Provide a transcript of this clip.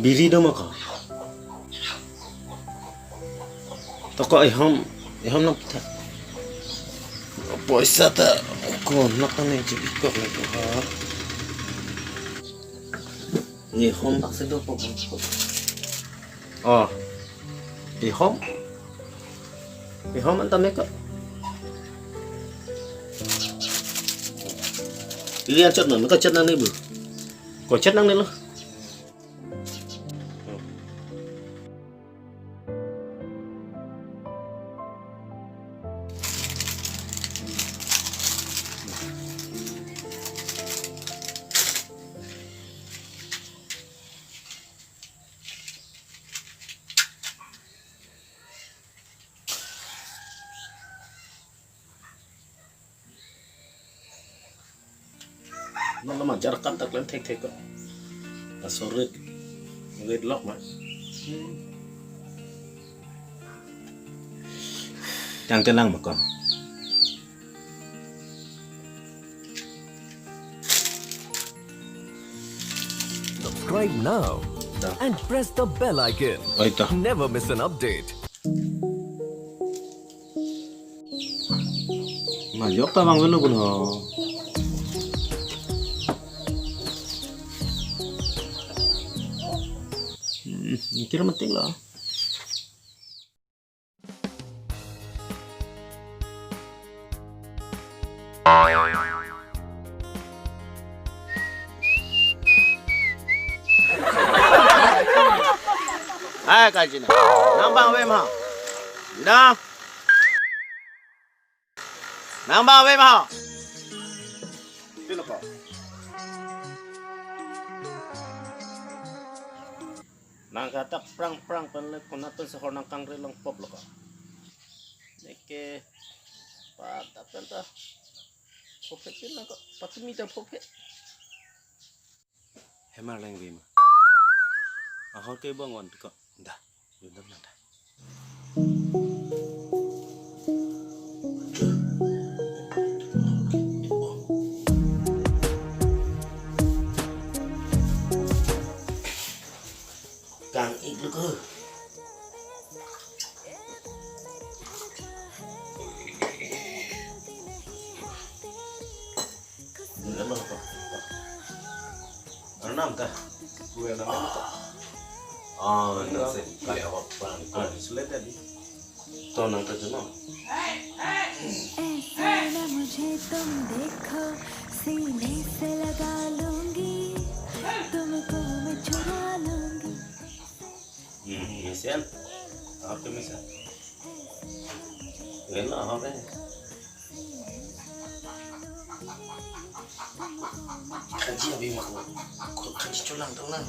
biri đâu mà có tao có ihom nó thật bồi sát à còn nó cái này chỉ biết cọc này của họ ihom bác sĩ đâu có ihom anh ta mấy cọc đi ăn chất nữa mới có chất năng đấy bự có chất năng đấy luôn nó mà jar kan tak lem thek thek ko sorry red lock mà chẳng tên lăng mà còn Subscribe now and press the bell icon. Never miss an update. mà dốc ta bang với lúc nào kira penting loh. Cái gì này? Nang bang về mà. Đó. Nang bang về mà. Tin lo. Nang kata perang penlek konatun sehor nang kang relong pop lo kok. Neke pada penta popet pin kok patu mita popet. Hemar lang bima. Ahor ke bangon kok. Dah, belum nanda. Càng ít nữa cơ. Đừng mà không. Ano nam ta? Gue nam ta. Nasi kayak apa? Sulit tadi. Tuh nang kerja no. Misian, apa misian? Gila apa? Kaji abi mak, kaji culang tangan.